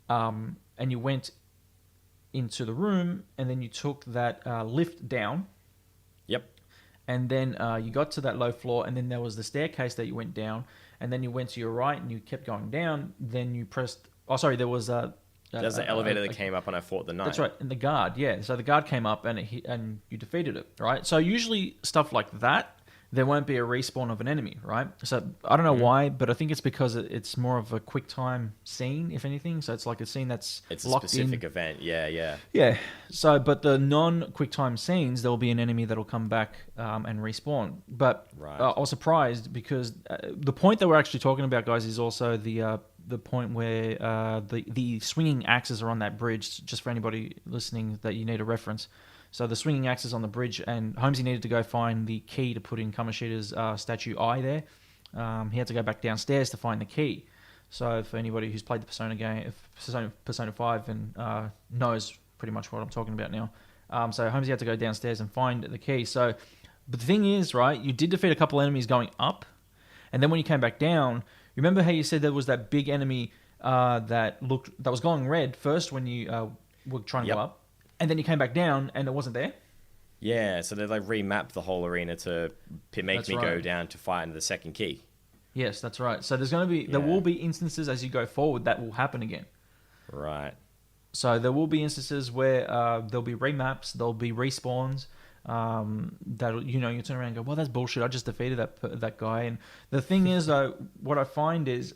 and you went into the room and then you took that lift down. Yep. And then you got to that low floor, and then there was the staircase that you went down, and then you went to your right and you kept going down. Then you pressed... Oh, sorry, there was there's an elevator that came up when I fought the knight. That's right, and the guard, yeah. So the guard came up and you defeated it, right? So usually stuff like that, there won't be a respawn of an enemy, right? So I don't know why, but I think it's because it's more of a quick time scene, if anything. So it's like a scene that's it's locked a specific event, yeah. Yeah. So, but the non-quick time scenes, there will be an enemy that'll come back and respawn. But I was surprised because the point that we're actually talking about, guys, is also the point where the swinging axes are on that bridge. Just for anybody listening that you need a reference. So the swinging axes on the bridge, and Holmesy needed to go find the key to put in KAMOSHIDA'S statue eye there. He had to go back downstairs to find the key. So for anybody who's played the Persona game, Persona 5, and knows pretty much what I'm talking about now. So Holmesy had to go downstairs and find the key. So, but the thing is, right, you did defeat a couple enemies going up, and then when you came back down, remember how you said there was that big enemy that was going red first when you were trying to go up? And then you came back down and it wasn't there? Yeah, so they like remapped the whole arena to make me go down to fight into the second key. Yes, that's right. So there will be instances as you go forward that will happen again. Right. So there will be instances where there'll be remaps, there'll be respawns. that you turn around and go, well, that's bullshit. I just defeated that guy. And the thing is, though, what I find is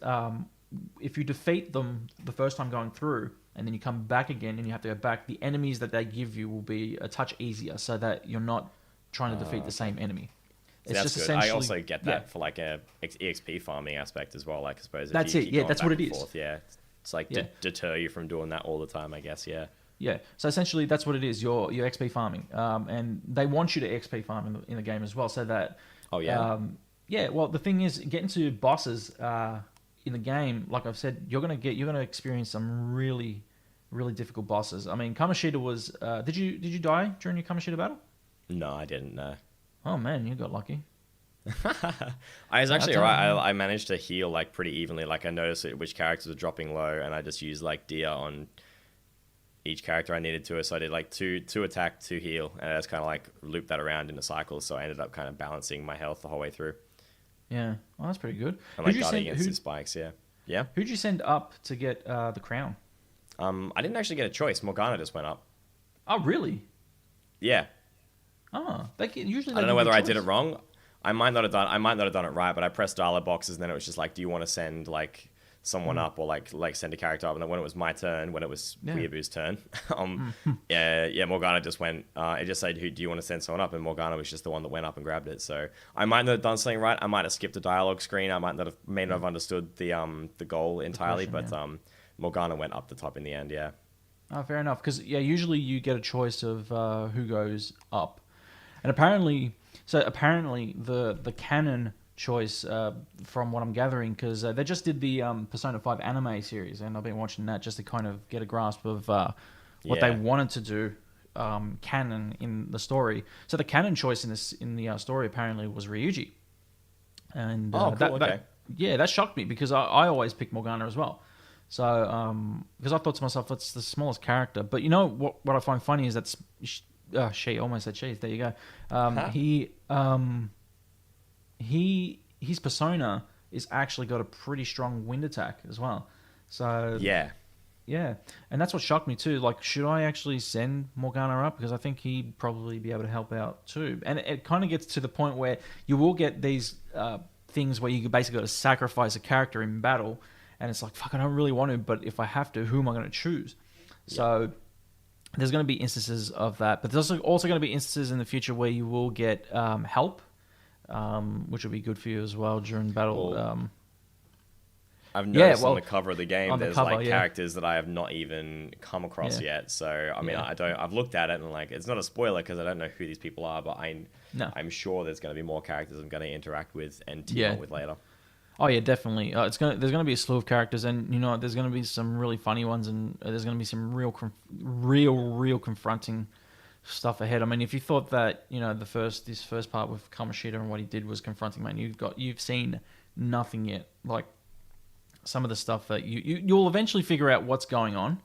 if you defeat them the first time going through, and then you come back again and you have to go back, the enemies that they give you will be a touch easier, so that you're not trying to defeat the same enemy. It's just good. I also get that for like a EXP farming aspect as well. Like I suppose if that's you it. keep Yeah, going that's back what it and is. forth, yeah, it's like deter you from doing that all the time. I guess. Yeah. Yeah. So essentially, that's what it is. You're XP farming, and they want you to XP farm in the game as well, so that. Oh yeah. Yeah. Well, the thing is, getting to bosses in the game, like I've said, you're gonna experience some really, really difficult bosses. I mean, Kamoshida was. Did you die during your Kamoshida battle? No, I didn't. No. Oh man, you got lucky. I was actually alright. I managed to heal like pretty evenly. Like I noticed which characters were dropping low, and I just used like Dia on each character I needed to. So I did like two attack, 2 heal, and I just kind of like looped that around in a cycle. So I ended up kind of balancing my health the whole way through. Yeah, well, that's pretty good. And like guarding against his spikes. Yeah. Who'd you send up to get the crown? I didn't actually get a choice. Morgana just went up. Oh really? Yeah. Oh, usually. I don't know whether I did it wrong. I might not have done it right, but I pressed dialogue boxes, and then it was just like, do you want to send like someone up, or like send a character up? And then when it was my turn, when it was Weeaboo's turn, Morgana just went. It just said, "Who do you want to send someone up?" And Morgana was just the one that went up and grabbed it. So I might not have done something right. I might have skipped a dialogue screen. I may not have understood the goal entirely, but Morgana went up the top in the end. Yeah. Oh, fair enough. Because usually you get a choice of who goes up, and apparently the canon choice, from what I'm gathering, because they just did the Persona 5 anime series, and I've been watching that just to kind of get a grasp of what they wanted to do canon in the story. So the canon choice in the story apparently was Ryuji, and that shocked me, because I always pick Morgana as well. So because I thought to myself, that's the smallest character. But you know what I find funny is that she almost said cheese. There you go. His persona is actually got a pretty strong wind attack as well. So yeah, and that's what shocked me too. Like, should I actually send Morgana up, because I think he'd probably be able to help out too. And it kind of gets to the point where you will get these things where you basically got to sacrifice a character in battle, and it's like, fuck, I don't really want to, but if I have to, who am I going to choose? Yeah. So there's going to be instances of that, but there's also going to be instances in the future where you will get help, which will be good for you as well during battle. Well, I've noticed on the cover of the game, there's characters that I have not even come across yet. So I mean, I've looked at it, and like, it's not a spoiler because I don't know who these people are, but I'm sure there's going to be more characters I'm going to interact with and team up with later. Oh yeah, definitely. There's going to be a slew of characters, and there's going to be some really funny ones, and there's going to be some real confronting stuff ahead. I mean, if you thought that this first part with Kamoshida and what he did was confronting, man, you've seen nothing yet. Like, some of the stuff that you'll eventually figure out what's going on.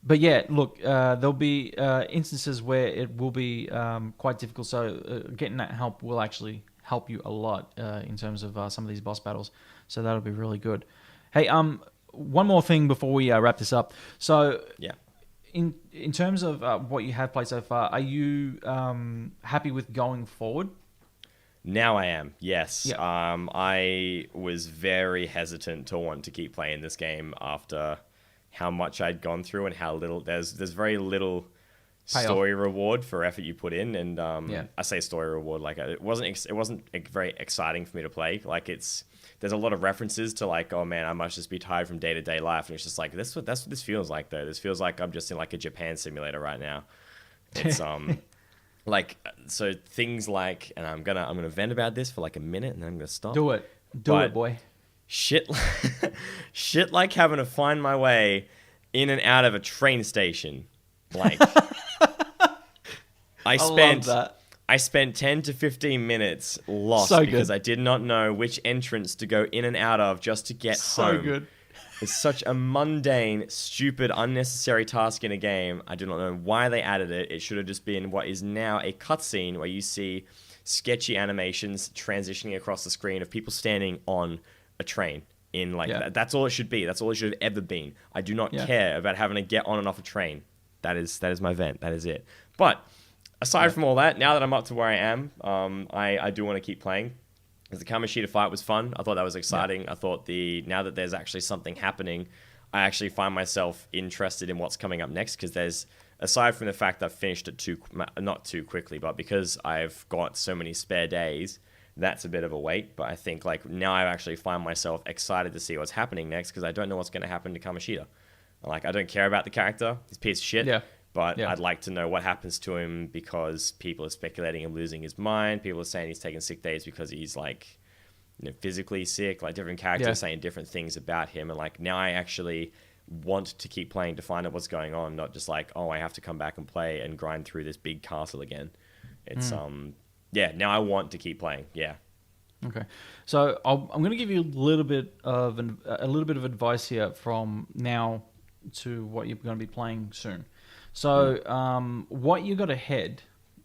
But yeah, look, there'll be instances where it will be quite difficult. So getting that help will actually help you a lot in terms of some of these boss battles. So that'll be really good. Hey, one more thing before we wrap this up. So yeah, in terms of what you have played so far, are you happy with going forward? Now I am, yes. Yep. I was very hesitant to want to keep playing this game after how much I'd gone through and how little there's very little story reward for effort you put in, and I say story reward, like it wasn't very exciting for me to play. Like, there's a lot of references to like, oh man, I must just be tired from day-to-day life, and it's just like, that's what this feels like though. This feels like I'm just in like a Japan simulator right now. It's like, so things like, and I'm gonna vent about this for like a minute and then I'm gonna stop. Do it, boy. Shit like having to find my way in and out of a train station. Like, I spent 10 to 15 minutes lost because I did not know which entrance to go in and out of just to get home. So good. It's such a mundane, stupid, unnecessary task in a game. I do not know why they added it. It should have just been what is now a cutscene where you see sketchy animations transitioning across the screen of people standing on a train. That's all it should be. That's all it should have ever been. I do not care about having to get on and off a train. That is my vent. That is it. But aside from all that, now that I'm up to where I am, I do want to keep playing. Because the Kamoshida fight was fun. I thought that was exciting. I thought now that there's actually something happening, I actually find myself interested in what's coming up next. Because there's, aside from the fact that I've finished it not too quickly, but because I've got so many spare days, that's a bit of a wait. But I think like now I actually find myself excited to see what's happening next because I don't know what's going to happen to Kamoshida. Like, I don't care about the character. He's a piece of shit. Yeah. But I'd like to know what happens to him because people are speculating him losing his mind. People are saying he's taking sick days because he's like, physically sick. Like, different characters are saying different things about him. And like, now I actually want to keep playing to find out what's going on, not just like, oh, I have to come back and play and grind through this big castle again. It's now I want to keep playing. Yeah. Okay, so I'm going to give you a little bit of advice here from now to what you're going to be playing soon. So what you got ahead,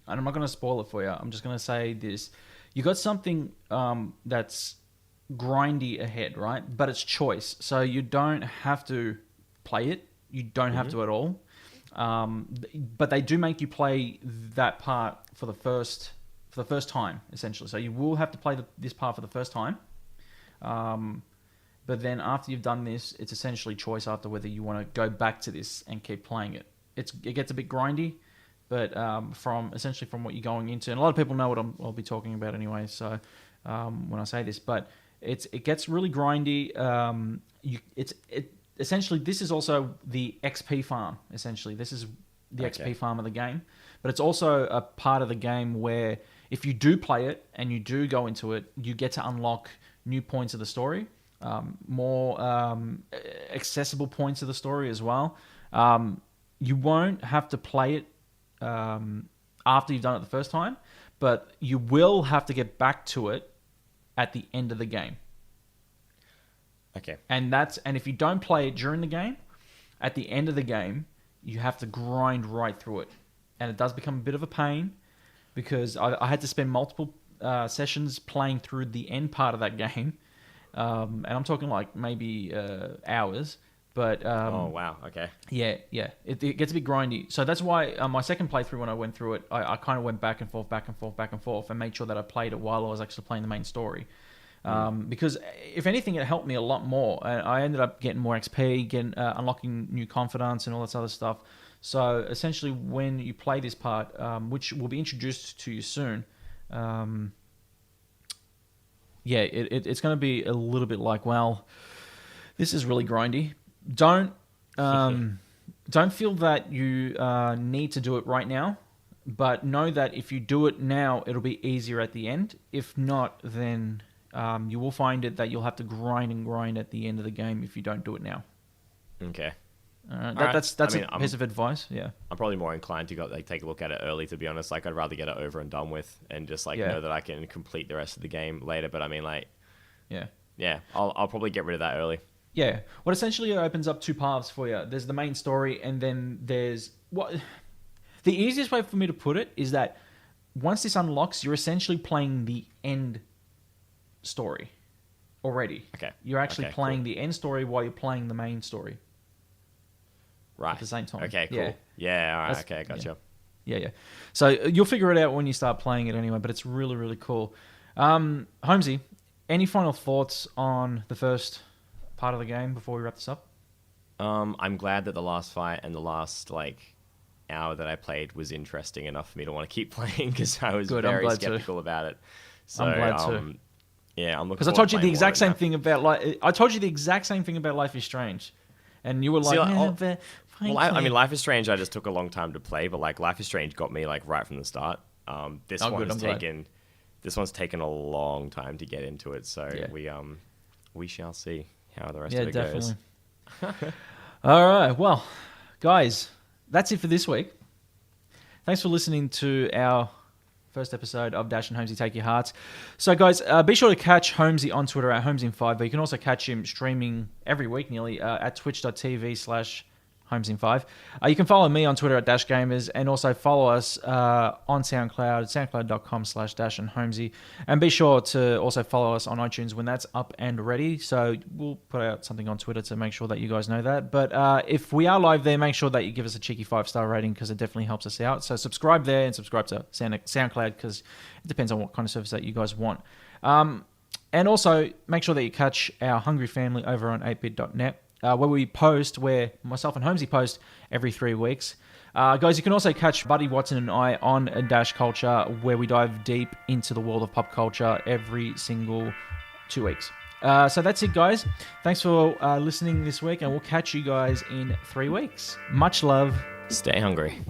and I'm not going to spoil it for you. I'm just going to say this: you got something that's grindy ahead, right? But it's choice, so you don't have to play it. You don't have to at all. But they do make you play that part for the first time, essentially. So you will have to play this part for the first time. But then after you've done this, it's essentially choice after whether you want to go back to this and keep playing it. It gets a bit grindy, but from what you're going into, and a lot of people know what I'll be talking about anyway. So when I say this, but it gets really grindy. Essentially this is also the XP farm. Essentially, this is the XP farm of the game, but it's also a part of the game where if you do play it and you do go into it, you get to unlock new points of the story, more accessible points of the story as well. You won't have to play it after you've done it the first time, but you will have to get back to it at the end of the game. Okay. And if you don't play it during the game, at the end of the game, you have to grind right through it. And it does become a bit of a pain because I had to spend multiple sessions playing through the end part of that game. And I'm talking like maybe hours. But oh, wow. Okay. Yeah. It gets a bit grindy. So that's why my second playthrough, when I went through it, I kind of went back and forth and made sure that I played it while I was actually playing the main story. Because if anything, it helped me a lot more. I ended up getting more XP, unlocking new confidence and all this other stuff. So essentially, when you play this part, which will be introduced to you soon, it's going to be a little bit like, well, this is really grindy. Don't feel that you need to do it right now, but know that if you do it now, it'll be easier at the end. If not, then you will find it that you'll have to grind at the end of the game if you don't do it now. Okay. That's a piece of advice. Yeah. I'm probably more inclined to take a look at it early, to be honest. Like, I'd rather get it over and done with and just know that I can complete the rest of the game later. But I mean, I'll probably get rid of that early. Yeah. What essentially opens up two paths for you. There's the main story, and then there's the easiest way for me to put it is that once this unlocks, you're essentially playing the end story already. Okay. You're actually playing the end story while you're playing the main story. Right. At the same time. Okay, cool. Yeah, all right. Okay, I gotcha. Yeah. So you'll figure it out when you start playing it anyway, but it's really, really cool. Holmesy, any final thoughts on the first part of the game before we wrap this up? I'm glad that the last fight and the last hour that I played was interesting enough for me to want to keep playing because I was very skeptical about it. So, I'm glad too. Yeah, I'm looking. Because I told you the exact same thing about Life is Strange, and you were like, I mean, Life is Strange. I just took a long time to play, but Life is Strange got me right from the start. This one's taken a long time to get into it, so we shall see how the rest of it goes. All right, well, guys, that's it for this week. Thanks for listening to our first episode of Dash and Holmesy Take Your Hearts. So, guys, be sure to catch Holmesy on Twitter at HolmesyIn5, but you can also catch him streaming every week nearly at twitch.tv/. Homes in 5. You can follow me on Twitter at Dash Gamers, and also follow us on SoundCloud, soundcloud.com/Dash and Holmesy. And be sure to also follow us on iTunes when that's up and ready. So we'll put out something on Twitter to make sure that you guys know that. But if we are live there, make sure that you give us a cheeky 5-star rating, because it definitely helps us out. So subscribe there and subscribe to SoundCloud, because it depends on what kind of service that you guys want. And also make sure that you catch our Hungry Family over on 8bit.net. Where myself and Holmesy post every 3 weeks. Guys, you can also catch Buddy Watson and I on Dash Culture, where we dive deep into the world of pop culture every single 2 weeks. So that's it, guys. Thanks for listening this week, and we'll catch you guys in 3 weeks. Much love. Stay hungry.